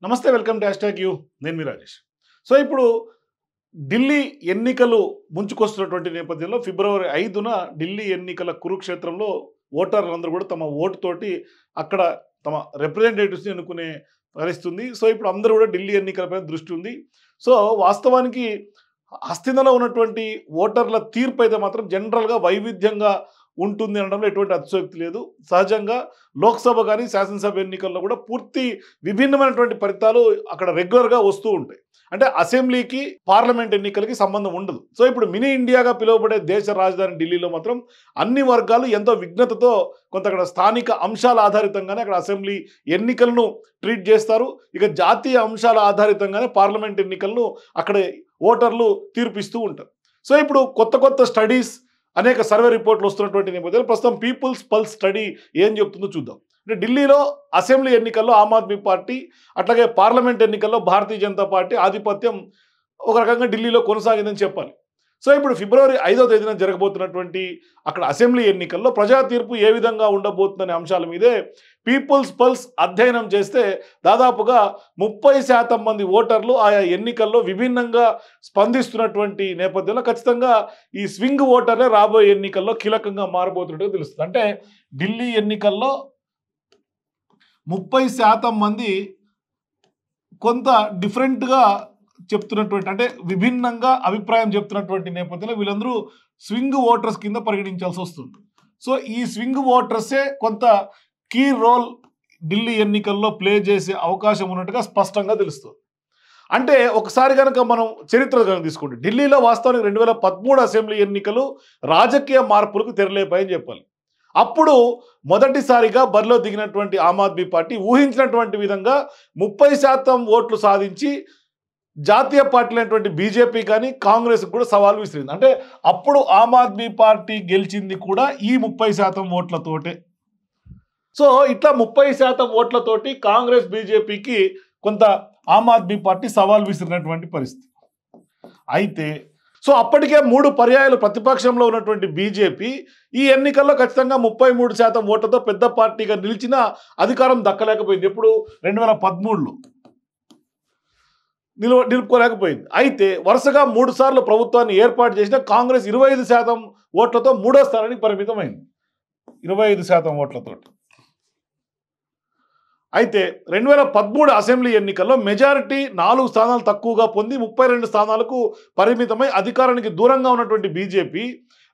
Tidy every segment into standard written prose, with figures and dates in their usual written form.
నమస్తే welcome to hash tag you నేను మీ Rajesh. So ఇప్పుడు ఢిల్లీ ఎన్నికలు ముంచుకొస్తున్నటువంటి నేపథ్యంలో ఫిబ్రవరి 5న ఢిల్లీ ఎన్నికల కురుక్షేత్రంలో ఓటర్లందరూ కూడా తమ ఓటుతోటి అక్కడ తమ రిప్రజెంటేటివ్స్ని ఎన్నుకునే పరిస్థితుంది. సో ఇప్పుడు అందరూ కూడా ఢిల్లీ ఎన్నికలపై దృష్టి ఉంది. సో వాస్తవానికి హస్తినలో ఉన్నటువంటి ఓటర్ల తీర్పు అయితే మాత్రం జనరల్గా వైవిధ్యంగా ఉంటుంది అనడంలో ఎటువంటి అతిశయోక్తి లేదు. సహజంగా లోక్సభ కానీ శాసనసభ ఎన్నికల్లో కూడా పూర్తి విభిన్నమైనటువంటి ఫలితాలు అక్కడ రెగ్యులర్గా వస్తూ ఉంటాయి. అంటే అసెంబ్లీకి పార్లమెంట్ ఎన్నికలకి సంబంధం ఉండదు. సో ఇప్పుడు మినీ ఇండియాగా పిలువబడే దేశ రాజధాని ఢిల్లీలో మాత్రం అన్ని వర్గాలు ఎంతో విఘ్నతతో కొంత అక్కడ స్థానిక అంశాల ఆధారితంగానే అక్కడ అసెంబ్లీ ఎన్నికలను ట్రీట్ చేస్తారు. ఇక జాతీయ అంశాల ఆధారితంగానే పార్లమెంట్ ఎన్నికలను అక్కడ ఓటర్లు తీర్పిస్తూ ఉంటారు. సో ఇప్పుడు కొత్త స్టడీస్ అనేక సర్వే రిపోర్ట్లు వస్తున్నటువంటి నేపథ్యంలో ప్రస్తుతం పీపుల్స్ పల్స్ స్టడీ ఏం చెప్తుందో చూద్దాం. అంటే ఢిల్లీలో అసెంబ్లీ ఎన్నికల్లో ఆమ్ ఆద్మీ పార్టీ, అట్లాగే పార్లమెంట్ ఎన్నికల్లో భారతీయ జనతా పార్టీ ఆధిపత్యం ఒక రకంగా ఢిల్లీలో కొనసాగిందని చెప్పాలి. సో ఇప్పుడు ఫిబ్రవరి 5వ తేదీన జరగబోతున్నటువంటి అక్కడ అసెంబ్లీ ఎన్నికల్లో ప్రజా తీర్పు ఏ విధంగా ఉండబోతుందనే అంశాల మీదే పీపుల్స్ పల్స్ అధ్యయనం చేస్తే దాదాపుగా 30% మంది ఓటర్లు ఆయా ఎన్నికల్లో విభిన్నంగా స్పందిస్తున్నటువంటి నేపథ్యంలో ఖచ్చితంగా ఈ స్వింగ్ ఓటర్లే రాబోయే ఎన్నికల్లో కీలకంగా మారబోతున్నట్టుగా తెలుస్తుంది. అంటే ఢిల్లీ ఎన్నికల్లో 30% మంది కొంత డిఫరెంట్గా చెప్తున్నటువంటి, అంటే విభిన్నంగా అభిప్రాయం చెప్తున్నటువంటి నేపథ్యంలో వీళ్ళందరూ స్వింగ్ ఓటర్స్ కింద పరిగణించాల్సి వస్తుంది. సో ఈ స్వింగ్ ఓటర్సే కొంత కీ రోల్ ఢిల్లీ ఎన్నికల్లో ప్లే చేసే అవకాశం ఉన్నట్టుగా స్పష్టంగా తెలుస్తుంది. అంటే ఒకసారి కనుక మనం చరిత్ర కనుక తీసుకుంటే ఢిల్లీలో వాస్తవానికి 2013 అసెంబ్లీ ఎన్నికలు రాజకీయ మార్పులకు తెరలేపాయని చెప్పాలి. అప్పుడు మొదటిసారిగా బరిలో దిగినటువంటి ఆమ్ ఆద్మీ పార్టీ ఊహించినటువంటి విధంగా 30% ఓట్లు సాధించి జాతీయ పార్టీలు అయినటువంటి బీజేపీ కానీ కాంగ్రెస్ కూడా సవాల్ విసిరింది. అంటే అప్పుడు ఆమ్ ఆద్మీ పార్టీ గెలిచింది కూడా ఈ 30% ఓట్లతోటే. సో ఇట్లా 30% ఓట్లతోటి కాంగ్రెస్ బీజేపీకి కొంత ఆమ్ ఆద్మీ పార్టీ సవాల్ విసిరినటువంటి పరిస్థితి. అయితే సో అప్పటికే 3 పర్యాయాలు ప్రతిపక్షంలో ఉన్నటువంటి బీజేపీ ఈ ఎన్నికల్లో ఖచ్చితంగా 33% ఓట్లతో పెద్ద పార్టీగా నిలిచిన అధికారం దక్కలేకపోయింది. ఎప్పుడు 2013లో నిలుపుకోలేకపోయింది. అయితే వరుసగా 3 సార్లు ప్రభుత్వాన్ని ఏర్పాటు చేసిన కాంగ్రెస్ 25% ఓట్లతో 3వ స్థానానికి పరిమితమైంది. 25% ఓట్లతో. అయితే 2013 అసెంబ్లీ ఎన్నికల్లో మెజారిటీ 4 స్థానాలు తక్కువగా పొంది 32 స్థానాలకు పరిమితమై అధికారానికి దూరంగా ఉన్నటువంటి బీజేపీ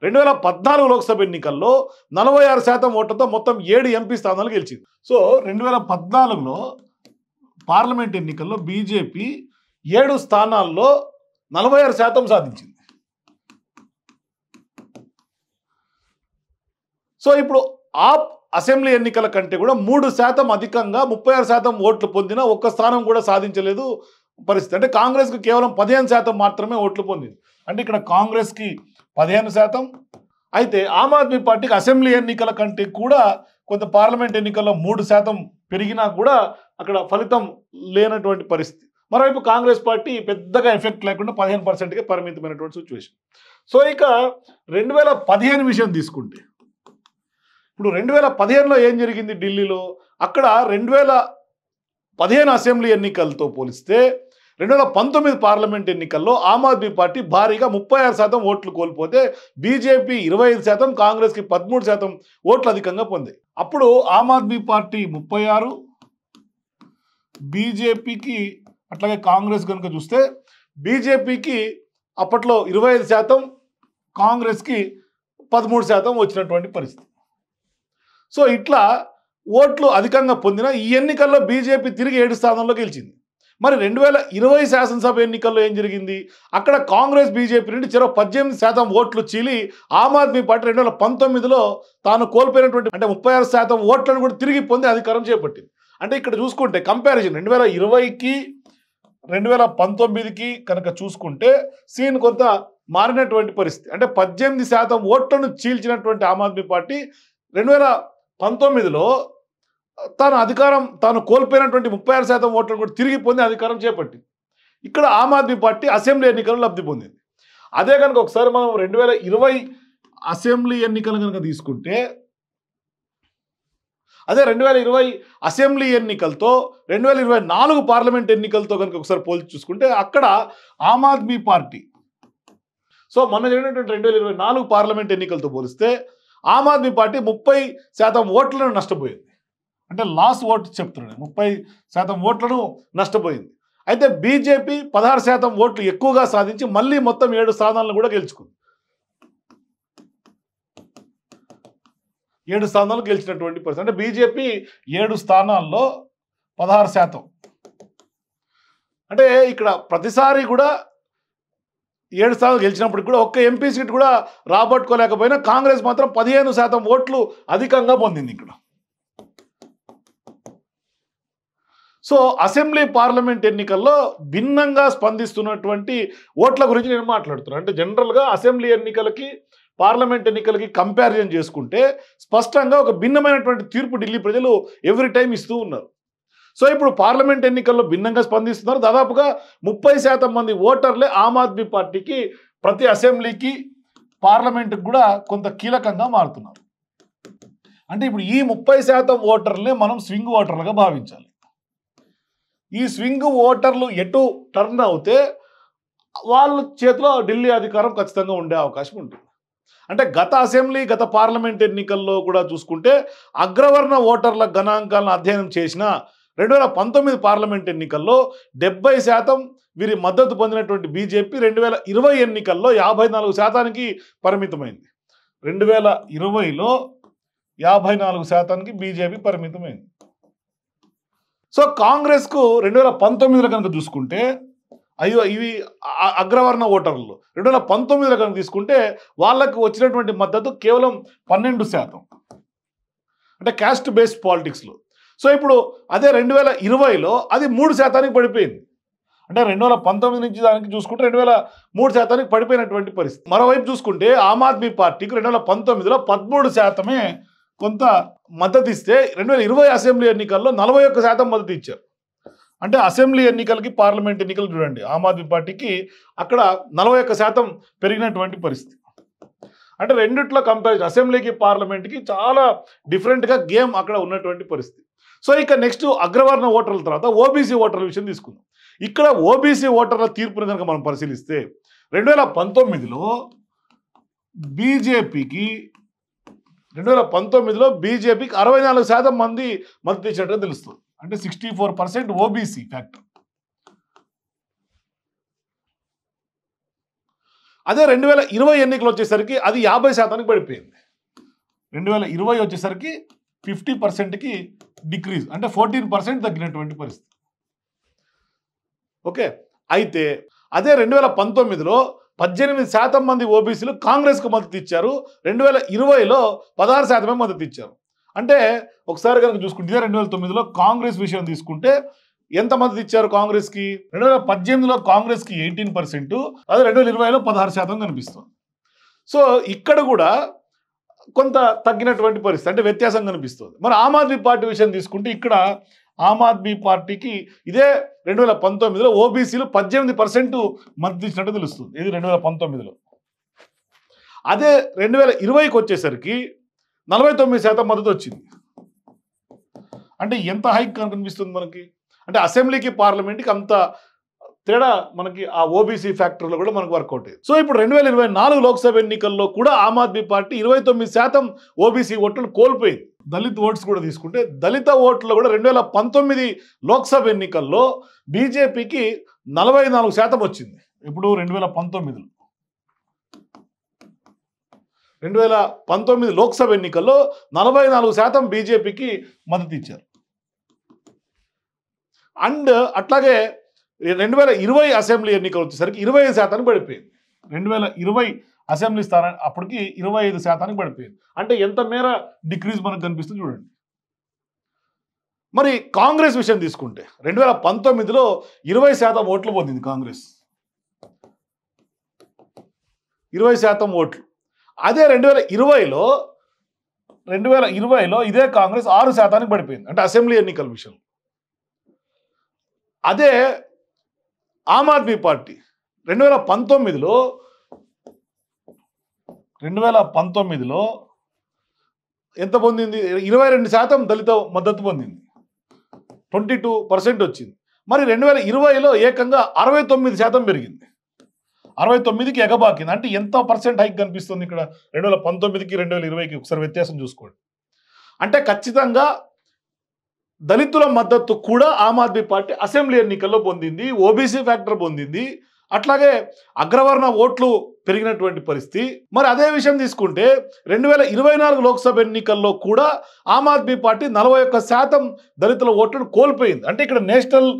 2014 లోక్సభ ఎన్నికల్లో 46% ఓట్లతో మొత్తం 7 ఎంపీ స్థానాలు గెలిచింది. సో 2014లో పార్లమెంట్ ఎన్నికల్లో బీజేపీ 7 స్థానాల్లో 46% సాధించింది. సో ఇప్పుడు ఆప్ అసెంబ్లీ ఎన్నికల కంటే కూడా 3% అధికంగా 36% ఓట్లు పొందిన ఒక్క స్థానం కూడా సాధించలేదు పరిస్థితి. అంటే కాంగ్రెస్కి కేవలం 15% మాత్రమే ఓట్లు పొందింది. అంటే ఇక్కడ కాంగ్రెస్కి 15%. అయితే ఆమ్ ఆద్మీ పార్టీకి అసెంబ్లీ ఎన్నికల కంటే కూడా కొంత పార్లమెంట్ ఎన్నికల్లో 3% పెరిగినా కూడా అక్కడ ఫలితం లేనటువంటి పరిస్థితి. మరోవైపు కాంగ్రెస్ పార్టీ పెద్దగా ఎఫెక్ట్ లేకుండా 15%కే పరిమితమైనటువంటి సిచ్యువేషన్. సో ఇక 2015 విషయం తీసుకుంటే ఇప్పుడు 2015లో ఏం జరిగింది ఢిల్లీలో? అక్కడ 2015 అసెంబ్లీ ఎన్నికలతో పోలిస్తే 2019 పార్లమెంట్ ఎన్నికల్లో ఆమ్ ఆద్మీ పార్టీ భారీగా 36% ఓట్లు కోల్పోతే బీజేపీ 25%, కాంగ్రెస్కి 13% ఓట్లు అధికంగా పొందాయి. అప్పుడు ఆమ్ ఆద్మీ పార్టీ 36, బీజేపీకి అట్లాగే కాంగ్రెస్ కనుక చూస్తే బీజేపీకి అప్పట్లో 25%, కాంగ్రెస్కి 13% వచ్చినటువంటి పరిస్థితి. సో ఇట్లా ఓట్లు అధికంగా పొందిన ఈ ఎన్నికల్లో బీజేపీ తిరిగి 7 స్థానాల్లో గెలిచింది. మరి 2020 శాసనసభ ఎన్నికల్లో ఏం జరిగింది? అక్కడ కాంగ్రెస్ బీజేపీ నుండి చెరో 18% ఓట్లు చీలి ఆమ్ ఆద్మీ పార్టీ 2019లో తాను కోల్పోయినటువంటి అంటే 36% ఓట్లను కూడా తిరిగి పొంది అధికారం చేపట్టింది. అంటే ఇక్కడ చూసుకుంటే కంపారిజన్ 2020కి 2019కి కనుక చూసుకుంటే సీన్ కొంత మారినటువంటి పరిస్థితి. అంటే 18% ఓట్లను చీల్చినటువంటి ఆమ్ ఆద్మీ పార్టీ 2019లో తాను కోల్పోయినటువంటి 36% ఓట్లను కూడా తిరిగి పొంది అధికారం చేపట్టింది. ఇక్కడ ఆమ్ ఆద్మీ పార్టీ అసెంబ్లీ ఎన్నికల్లో లబ్ధి పొందింది. అదే కనుక ఒకసారి మనం 2020 అసెంబ్లీ ఎన్నికలు కనుక తీసుకుంటే అదే 2020 అసెంబ్లీ ఎన్నికలతో 2024 పార్లమెంట్ ఎన్నికలతో కనుక ఒకసారి పోల్చి చూసుకుంటే అక్కడ ఆమ్ ఆద్మీ పార్టీ సో మొన్న జరిగినటువంటి 2024 పార్లమెంట్ ఎన్నికలతో పోలిస్తే ఆమ్ ఆద్మీ పార్టీ 30% ఓట్లను నష్టపోయింది. అంటే లాస్ ఓట్ చెప్తున్నాడు, 30% ఓట్లను నష్టపోయింది. అయితే బీజేపీ 16% ఓట్లు ఎక్కువగా సాధించి మళ్ళీ మొత్తం 7 స్థానాలను కూడా గెలుచుకుంది. 7 స్థానాలు గెలిచినటువంటి పరిస్థితి. అంటే బీజేపీ 7 స్థానాల్లో 16%. అంటే ఇక్కడ ప్రతిసారి కూడా 7 స్థానాలు గెలిచినప్పటికి కూడా ఒక్క ఎంపీ సీట్ కూడా రాబట్టుకోలేకపోయినా కాంగ్రెస్ మాత్రం 15% ఓట్లు అధికంగా పొందింది ఇక్కడ. సో అసెంబ్లీ పార్లమెంట్ ఎన్నికల్లో భిన్నంగా స్పందిస్తున్నటువంటి ఓట్ల గురించి నేను మాట్లాడుతున్నాను. అంటే జనరల్గా అసెంబ్లీ ఎన్నికలకి పార్లమెంట్ ఎన్నికలకి కంపారిజన్ చేసుకుంటే స్పష్టంగా ఒక భిన్నమైనటువంటి తీర్పు ఢిల్లీ ప్రజలు ఎవ్రీ టైం ఇస్తూ ఉన్నారు. సో ఇప్పుడు పార్లమెంట్ ఎన్నికల్లో భిన్నంగా స్పందిస్తున్నారు. దాదాపుగా 30% మంది ఓటర్లే ఆమ్ ఆద్మీ పార్టీకి ప్రతి అసెంబ్లీకి పార్లమెంట్కి కూడా కొంత కీలకంగా మారుతున్నారు. అంటే ఇప్పుడు ఈ 30% ఓటర్లే మనం స్వింగ్ ఓటర్లుగా భావించాలి. ఈ స్వింగ్ ఓటర్లు ఎటు టర్న్ అవుతే వాళ్ళ చేతిలో ఢిల్లీ అధికారం ఖచ్చితంగా ఉండే అవకాశం ఉంటుంది. అంటే గత అసెంబ్లీ గత పార్లమెంట్ ఎన్నికల్లో కూడా చూసుకుంటే అగ్రవర్ణ ఓటర్ల గణాంకాలను అధ్యయనం చేసిన 2019 పార్లమెంట్ ఎన్నికల్లో 70% వీరి మద్దతు పొందినటువంటి బీజేపీ 2020 ఎన్నికల్లో 54%కి పరిమితమైంది. 2020లో 54%కి బీజేపీ పరిమితమైంది. సో కాంగ్రెస్కు 2019లో కనుక చూసుకుంటే ఇవి అగ్రవర్ణ ఓటర్లు 2019లో కనుక తీసుకుంటే వాళ్ళకు వచ్చినటువంటి మద్దతు కేవలం 12%. అంటే క్యాస్ట్ బేస్డ్ పాలిటిక్స్లో. సో ఇప్పుడు అదే 2020లో అది 3%కి పడిపోయింది. అంటే 2019 నుంచి దానికి చూసుకుంటే 2003%కి పడిపోయినటువంటి పరిస్థితి. మరోవైపు చూసుకుంటే ఆమ్ ఆద్మీ పార్టీకి 2019లో 13% కొంత మద్దతు ఇస్తే 2020 అసెంబ్లీ ఎన్నికల్లో 41% మద్దతు ఇచ్చారు. అంటే అసెంబ్లీ ఎన్నికలకి పార్లమెంట్ ఎన్నికలు చూడండి, ఆమ్ ఆద్మీ పార్టీకి అక్కడ 41% పెరిగినటువంటి పరిస్థితి. అంటే రెండిట్లో కంపారిజన్ అసెంబ్లీకి పార్లమెంట్కి చాలా డిఫరెంట్గా గేమ్ అక్కడ ఉన్నటువంటి పరిస్థితి. సో ఇక నెక్స్ట్ అగ్రవర్ణ ఓటర్ల తర్వాత ఓబీసీ ఓటర్ల విషయం తీసుకుందాం. ఇక్కడ ఓబీసీ ఓటర్ల తీర్పుని కనుక మనం పరిశీలిస్తే 2019లో బీజేపీకి 64% మంది మద్దతు ఇచ్చినట్టుగా తెలుస్తుంది. అంటే 64% ఓబీసీ ఫ్యాక్టర్. అదే 2020 ఎన్నికలు వచ్చేసరికి అది 50%కి పడిపోయింది. 2020 వచ్చేసరికి 50%కి డిక్రీజ్, అంటే 14% తగ్గినటువంటి పరిస్థితి. ఓకే, అయితే అదే 2019లో 18% మంది ఓబీసీలు కాంగ్రెస్కు మద్దతు ఇచ్చారు. 2020లో 16% మద్దతు ఇచ్చారు. అంటే ఒకసారి కనుక చూసుకుంటే 2009లో కాంగ్రెస్ విషయం తీసుకుంటే ఎంత మద్దతు ఇచ్చారు కాంగ్రెస్కి? 2018లో కాంగ్రెస్కి 18%, అదే 2020లో 16% కనిపిస్తుంది. సో ఇక్కడ కూడా కొంత తగ్గినటువంటి పరిస్థితి, అంటే వ్యత్యాసం కనిపిస్తుంది. మరి ఆమ్ ఆద్మీ పార్టీ విషయం తీసుకుంటే ఇక్కడ ఆమ్ ఆద్మీ పార్టీకి ఇదే 2019లో ఓబీసీలు 18% మద్దతు ఇచ్చినట్టు తెలుస్తుంది. ఇది 2019లో. అదే 2020కి వచ్చేసరికి 49% మద్దతు వచ్చింది. అంటే ఎంత హైక్ కనిపిస్తుంది మనకి? అంటే అసెంబ్లీకి పార్లమెంట్కి అంత తేడా మనకి ఆ ఓబీసీ ఫ్యాక్టర్లో కూడా మనకు వర్కౌట్ అయ్యింది. సో ఇప్పుడు 2024 లోక్సభ ఎన్నికల్లో కూడా ఆమ్ ఆద్మీ పార్టీ 29% ఓబీసీ ఓట్లను కోల్పోయింది. దళిత్ ఓట్స్ కూడా తీసుకుంటే దళిత ఓట్లు కూడా 2019 లోక్సభ ఎన్నికల్లో బీజేపీకి 44% వచ్చింది. ఇప్పుడు 2019లో 2019 లోక్సభ ఎన్నికల్లో 44% బీజేపీకి మద్దతు ఇచ్చారు. అండ్ అట్లాగే 2020 అసెంబ్లీ ఎన్నికలు వచ్చేసరికి 25% పడిపోయింది. 2020 అసెంబ్లీ స్థానం అప్పటికి 25% పడిపోయింది. అంటే ఎంత మేర డిక్రీజ్ మనకు కనిపిస్తుంది చూడండి. మరి కాంగ్రెస్ విషయం తీసుకుంటే 2019లో 20% ఓట్లు పొందింది కాంగ్రెస్, 20% ఓట్లు. అదే 2020లో ఇదే కాంగ్రెస్ 6%కి పడిపోయింది, అంటే అసెంబ్లీ ఎన్నికల విషయం. అదే ఆమ్ ఆద్మీ పార్టీ 2019లో ఎంత పొందింది? 22% దళిత మద్దతు పొందింది, 22% వచ్చింది. మరి 2020లో ఏకంగా 69% పెరిగింది, 69కి ఎగబాకింది. అంటే ఎంత పర్సెంట్ హైక్ కనిపిస్తుంది ఇక్కడ 2019కి 2020కి? ఒకసారి వ్యత్యాసం చూసుకోండి. అంటే ఖచ్చితంగా దళితుల మద్దతు కూడా ఆమ్ ఆద్మీ పార్టీ అసెంబ్లీ ఎన్నికల్లో పొందింది, ఓబీసీ ఫ్యాక్టర్ పొందింది, అట్లాగే అగ్రవర్ణ ఓట్లు పెరిగినటువంటి పరిస్థితి. మరి అదే విషయం తీసుకుంటే 2024 లోక్సభ ఎన్నికల్లో కూడా ఆమ్ ఆద్మీ పార్టీ 41% దళితుల ఓట్లను కోల్పోయింది. అంటే ఇక్కడ నేషనల్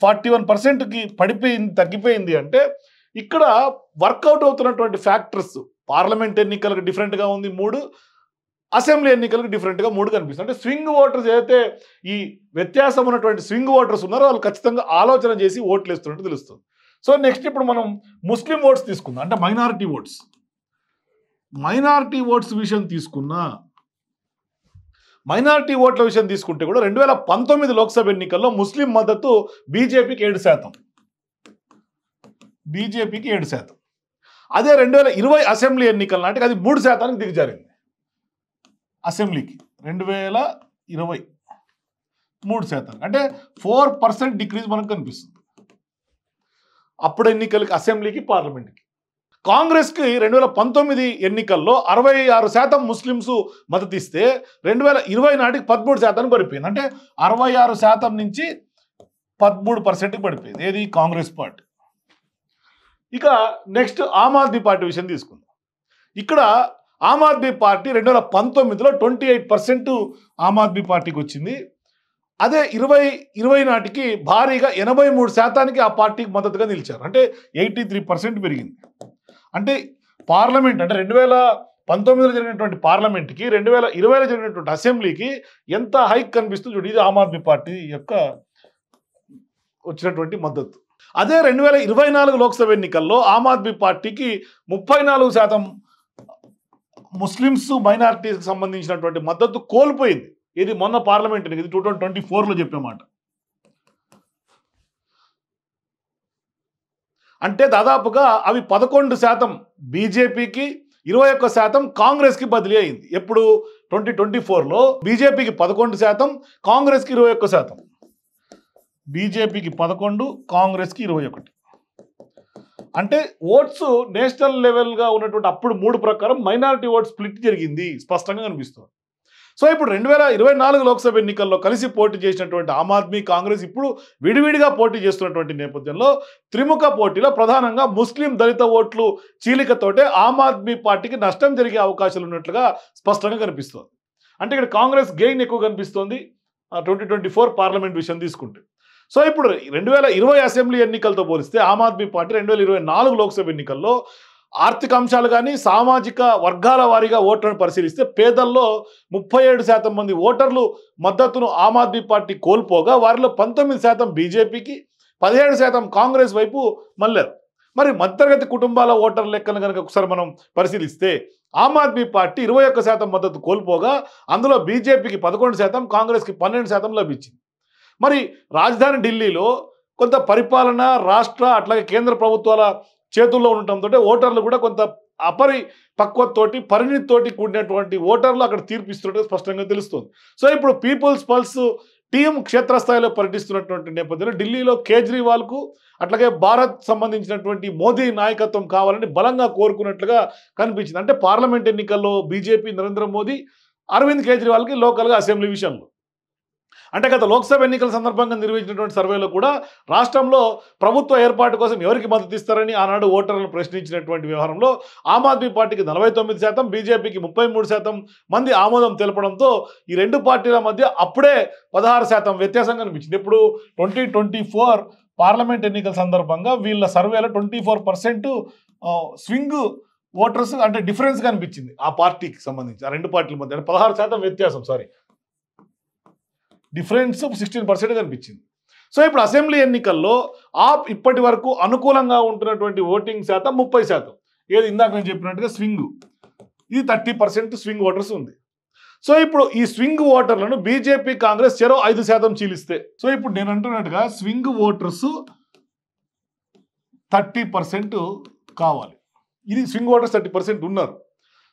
41%కి తగ్గిపోయింది. అంటే ఇక్కడ వర్కౌట్ అవుతున్నటువంటి ఫ్యాక్టర్స్ పార్లమెంట్ ఎన్నికలకు డిఫరెంట్గా ఉంది 3, అసెంబ్లీ ఎన్నికలకు డిఫరెంట్గా 3 కనిపిస్తుంది. అంటే స్వింగ్ ఓటర్స్ ఏదైతే ఈ వ్యత్యాసం ఉన్నటువంటి స్వింగ్ ఓటర్స్ ఉన్నారో వాళ్ళు ఖచ్చితంగా ఆలోచన చేసి ఓట్లు వేస్తున్నట్టు తెలుస్తుంది. సో నెక్స్ట్ ఇప్పుడు మనం ముస్లిం ఓట్స్ తీసుకుందాం, అంటే మైనారిటీ ఓట్స్. మైనారిటీ ఓట్స్ విషయం తీసుకున్నా, మైనారిటీ ఓట్ల విషయం తీసుకుంటే కూడా 2019 లోక్సభ ఎన్నికల్లో ముస్లిం మద్దతు బీజేపీకి 7%, బీజేపీకి 7%. అదే 2020 అసెంబ్లీ ఎన్నికల నాటికి అది 3%కి దిగజారింది. అసెంబ్లీకి 2020 3%, అంటే 4% డిక్రీజ్ మనకు కనిపిస్తుంది అప్పుడు ఎన్నికలకి, అసెంబ్లీకి, పార్లమెంట్కి. కాంగ్రెస్కి 2019 ఎన్నికల్లో 66% ముస్లిమ్స్ మద్దతు ఇస్తే 2020 నాటికి 13% పడిపోయింది. అంటే 66% నుంచి 13%కి పడిపోయింది ఏది? కాంగ్రెస్ పార్టీ. ఇక నెక్స్ట్ ఆమ్ ఆద్మీ పార్టీ విషయం తీసుకుందాం. ఇక్కడ ఆమ్ ఆద్మీ పార్టీ 2019లో 28% ఆమ్ ఆద్మీ పార్టీకి వచ్చింది. అదే 2020 నాటికి భారీగా 83%కి ఆ పార్టీకి మద్దతుగా నిలిచారు. అంటే 83% పెరిగింది. అంటే పార్లమెంట్, అంటే 2019లో జరిగినటువంటి పార్లమెంట్కి 2020లో జరిగినటువంటి అసెంబ్లీకి ఎంత హైక్ కనిపిస్తుంది చూడు. ఇది ఆమ్ ఆద్మీ పార్టీ యొక్క వచ్చినటువంటి మద్దతు. అదే 2024 లోక్సభ ఎన్నికల్లో ఆమ్ ఆద్మీ పార్టీకి 34% ముస్లిమ్స్ మైనారిటీస్కి సంబంధించినటువంటి మద్దతు కోల్పోయింది. ఇది మొన్న పార్లమెంట్, ఇది 2024లో చెప్పేమాట. అంటే దాదాపుగా అవి 11% బీజేపీకి, 21% కాంగ్రెస్కి బదిలీ అయింది. ఎప్పుడు? 2024లో బీజేపీకి 11%, కాంగ్రెస్కి 21%. బీజేపీకి 11, కాంగ్రెస్కి 21. అంటే ఓట్స్ నేషనల్ లెవెల్గా ఉన్నటువంటి అప్పుడు 3 ప్రకారం మైనారిటీ ఓట్ స్ప్లిట్ జరిగింది, స్పష్టంగా కనిపిస్తుంది. సో ఇప్పుడు 2024 లోక్సభ ఎన్నికల్లో కలిసి పోటీ చేసినటువంటి ఆమ్ ఆద్మీ, కాంగ్రెస్ ఇప్పుడు విడివిడిగా పోటీ చేస్తున్నటువంటి నేపథ్యంలో త్రిముఖ పోటీలో ప్రధానంగా ముస్లిం దళిత ఓట్లు చీలికతోటే ఆమ్ ఆద్మీ పార్టీకి నష్టం జరిగే అవకాశాలు ఉన్నట్లుగా స్పష్టంగా కనిపిస్తుంది. అంటే ఇక్కడ కాంగ్రెస్ గెయిన్ ఎక్కువ కనిపిస్తోంది 2024 పార్లమెంట్ విషయం తీసుకుంటే. సో ఇప్పుడు 2020 అసెంబ్లీ ఎన్నికలతో పోలిస్తే ఆమ్ ఆద్మీ పార్టీ 2024 లోక్సభ ఎన్నికల్లో ఆర్థిక అంశాలు కానీ సామాజిక వర్గాల వారీగా ఓట్లను పరిశీలిస్తే పేదల్లో 37% మంది ఓటర్లు మద్దతును ఆమ్ ఆద్మీ పార్టీ కోల్పోగా వారిలో 19% బీజేపీకి, 17% కాంగ్రెస్ వైపు మళ్ళారు. మరి మధ్యతరగతి కుటుంబాల ఓటర్ల లెక్కను కనుక ఒకసారి మనం పరిశీలిస్తే ఆమ్ ఆద్మీ పార్టీ 21% మద్దతు కోల్పోగా అందులో బీజేపీకి 11%, కాంగ్రెస్కి 12% లభించింది. మరి రాజధాని ఢిల్లీలో కొంత పరిపాలన, రాష్ట్ర అట్లాగే కేంద్ర ప్రభుత్వాల చేతుల్లో ఉండటంతో ఓటర్లు కూడా కొంత అపరిపక్వతతోటి, పరిణితితోటి కూడినటువంటి ఓటర్లు అక్కడ తీర్పిస్తున్నట్టు స్పష్టంగా తెలుస్తుంది. సో ఇప్పుడు పీపుల్స్ పల్స్ టీం క్షేత్రస్థాయిలో పర్యటిస్తున్నటువంటి నేపథ్యంలో ఢిల్లీలో కేజ్రీవాల్కు అట్లాగే భారత్ సంబంధించినటువంటి మోదీ నాయకత్వం కావాలని బలంగా కోరుకున్నట్లుగా కనిపించింది. అంటే పార్లమెంట్ ఎన్నికల్లో బీజేపీ నరేంద్ర మోదీ, అరవింద్ కేజ్రీవాల్కి లోకల్గా అసెంబ్లీ విషయంలో. అంటే గత లోక్సభ ఎన్నికల సందర్భంగా నిర్వహించినటువంటి సర్వేలో కూడా రాష్ట్రంలో ప్రభుత్వ ఏర్పాటు కోసం ఎవరికి మద్దతు ఇస్తారని ఆనాడు ఓటర్లను ప్రశ్నించినటువంటి వ్యవహారంలో ఆమ్ ఆద్మీ పార్టీకి 49%, బీజేపీకి 33% మంది ఆమోదం తెలపడంతో ఈ రెండు పార్టీల మధ్య అప్పుడే 16% వ్యత్యాసం కనిపించింది. ఇప్పుడు 2024 పార్లమెంట్ ఎన్నికల సందర్భంగా వీళ్ళ సర్వేలో 24% స్వింగ్ ఓటర్స్ అంటే డిఫరెన్స్ కనిపించింది ఆ పార్టీకి సంబంధించి, ఆ రెండు పార్టీల మధ్య 16% వ్యత్యాసం, డిఫరెన్స్ 16% కనిపించింది. సో ఇప్పుడు అసెంబ్లీ ఎన్నికల్లో ఆప్ ఇప్పటి వరకు అనుకూలంగా ఉంటున్నటువంటి ఓటింగ్ శాతం 30%. ఏది ఇందాక నేను చెప్పినట్టుగా స్వింగ్, ఇది 30% స్వింగ్ ఓటర్స్ ఉంది. సో ఇప్పుడు ఈ స్వింగ్ ఓటర్లను బీజేపీ, కాంగ్రెస్ చెరో 5% చీలిస్తే, సో ఇప్పుడు నేను అంటున్నట్టుగా స్వింగ్ ఓటర్స్ 30% కావాలి. ఇది స్వింగ్ ఓటర్స్ 30% ఉన్నారు.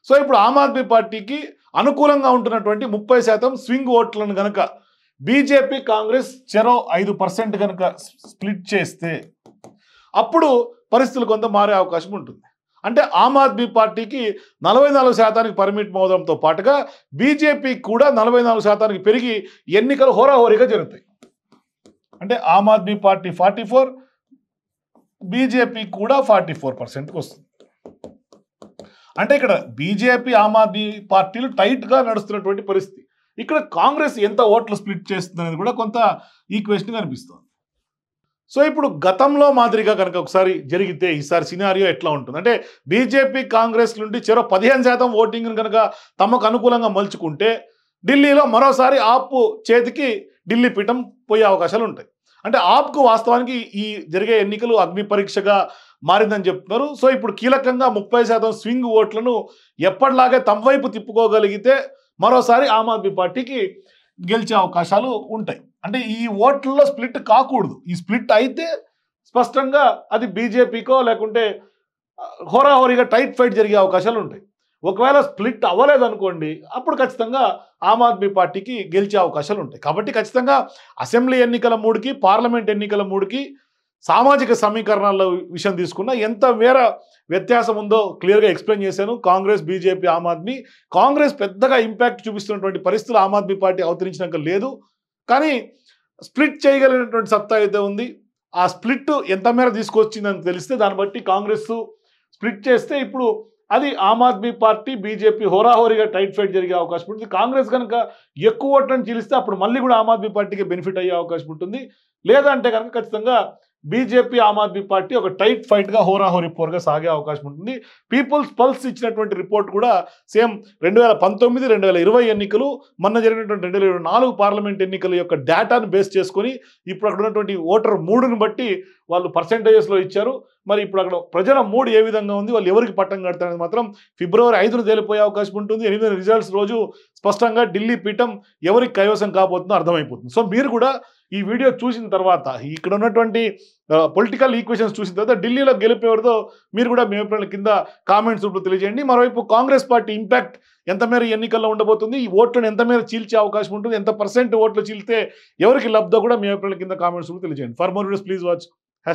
సో ఇప్పుడు ఆమ్ ఆద్మీ పార్టీకి అనుకూలంగా ఉంటున్నటువంటి 30% స్వింగ్ ఓట్లను గనక బీజేపీ కాంగ్రెస్ చెరో 5% కనుక స్ప్లిట్ చేస్తే అప్పుడు పరిస్థితులు కొంత మారే అవకాశం ఉంటుంది. అంటే ఆమ్ ఆద్మీ పార్టీకి 44% పరిమితం అవడంతో పాటుగా బీజేపీ కూడా 44% పెరిగి ఎన్నికలు హోరాహోరీగా జరుగుతాయి. అంటే ఆమ్ ఆద్మీ పార్టీ 44, బీజేపీ కూడా 44%కి వస్తుంది. అంటే ఇక్కడ బీజేపీ ఆమ్ ఆద్మీ పార్టీలు టైట్గా నడుస్తున్నటువంటి పరిస్థితి. ఇక్కడ కాంగ్రెస్ ఎంత ఓట్లు స్ప్లిట్ చేస్తుంది అనేది కూడా కొంత ఈక్వేషన్ కనిపిస్తుంది. సో ఇప్పుడు గతంలో మాదిరిగా కనుక ఒకసారి జరిగితే ఈసారి సినారియో ఎట్లా ఉంటుంది అంటే బీజేపీ కాంగ్రెస్ నుండి చెరో 15% ఓటింగ్ కనుక తమకు అనుకూలంగా మలుచుకుంటే ఢిల్లీలో మరోసారి ఆప్ చేతికి ఢిల్లీ పీఠం పోయే అవకాశాలు ఉంటాయి. అంటే ఆప్కు వాస్తవానికి ఈ జరిగే ఎన్నికలు అగ్ని పరీక్షగా మారిందని చెప్తున్నారు. సో ఇప్పుడు కీలకంగా 30% స్వింగ్ ఓట్లను ఎప్పటిలాగే తమ వైపు తిప్పుకోగలిగితే మరోసారి ఆమ్ ఆద్మీ పార్టీకి గెలిచే అవకాశాలు ఉంటాయి. అంటే ఈ ఓట్లలో స్ప్లిట్ కాకూడదు. ఈ స్ప్లిట్ అయితే స్పష్టంగా అది బీజేపీకో లేకుంటే హోరాహోరీగా టైట్ ఫైట్ జరిగే అవకాశాలు ఉంటాయి. ఒకవేళ స్ప్లిట్ అవ్వలేదు అనుకోండి అప్పుడు ఖచ్చితంగా ఆమ్ ఆద్మీ పార్టీకి గెలిచే అవకాశాలు ఉంటాయి. కాబట్టి ఖచ్చితంగా అసెంబ్లీ ఎన్నికల మూడుకి పార్లమెంట్ ఎన్నికల మూడుకి సామాజిక సమీకరణాల విషయం తీసుకున్న ఎంత మేర వ్యత్యాసం ఉందో క్లియర్గా ఎక్స్ప్లెయిన్ చేశాను. కాంగ్రెస్, బీజేపీ, ఆమ్ ఆద్మీ. కాంగ్రెస్ పెద్దగా ఇంపాక్ట్ చూపిస్తున్నటువంటి పరిస్థితులు ఆమ్ ఆద్మీ పార్టీ అవతరించినాక లేదు. కానీ స్ప్లిట్ చేయగలిగినటువంటి సత్తా అయితే ఉంది. ఆ స్ప్లిట్ ఎంత మేర తీసుకొచ్చిందని తెలిస్తే దాన్ని బట్టి కాంగ్రెస్ స్ప్లిట్ చేస్తే ఇప్పుడు అది ఆమ్ ఆద్మీ పార్టీ, బీజేపీ హోరాహోరీగా టైట్ ఫైట్ జరిగే అవకాశం ఉంటుంది. కాంగ్రెస్ కనుక ఎక్కువ ఓట్లను చీలిస్తే అప్పుడు మళ్ళీ కూడా ఆమ్ ఆద్మీ పార్టీకి బెనిఫిట్ అయ్యే అవకాశం ఉంటుంది. లేదంటే కనుక ఖచ్చితంగా బీజేపీ, ఆమ్ ఆద్మీ పార్టీ ఒక టైట్ ఫైట్గా హోరాహోరీ పోర్గా సాగే అవకాశం ఉంటుంది. పీపుల్స్ పల్స్ ఇచ్చినటువంటి రిపోర్ట్ కూడా సేమ్ 2019, 2020 ఎన్నికలు, మొన్న జరిగినటువంటి 2024 పార్లమెంట్ ఎన్నికల యొక్క డేటాను బేస్ చేసుకొని ఇప్పుడు అక్కడ ఉన్నటువంటి ఓటర్ మూడుని బట్టి వాళ్ళు పర్సెంటేజెస్లో ఇచ్చారు. మరి ఇప్పుడు అక్కడ ప్రజల మూడు ఏ విధంగా ఉంది, వాళ్ళు ఎవరికి పట్టం కడతారనేది మాత్రం ఫిబ్రవరి 5న తేలిపోయే అవకాశం ఉంటుంది. 8 రిజల్ట్స్ రోజు స్పష్టంగా ఢిల్లీ పీఠం ఎవరికి కైవసం కాబోతుందో అర్థమైపోతుంది. సో మీరు కూడా ఈ వీడియో చూసిన తర్వాత ఇక్కడ ఉన్నటువంటి పొలిటికల్ ఈక్వేషన్స్ చూసిన తర్వాత ఢిల్లీలో గెలిపేవారితో మీరు కూడా మీ అభిప్రాయాల కింద కామెంట్స్ రూపంలో తెలియజేయండి. మరోవైపు కాంగ్రెస్ పార్టీ ఇంపాక్ట్ ఎంత మేర ఎన్నికల్లో ఉండబోతుంది, ఈ ఓట్లను ఎంత మేర చీల్చే అవకాశం ఉంటుంది, ఎంత % ఓట్లు చీల్తే ఎవరికి లబ్ధో కూడా మీ అభిప్రాయాల కింద కామెంట్స్ రూపంలో తెలియజేయండి. For more videos please watch #.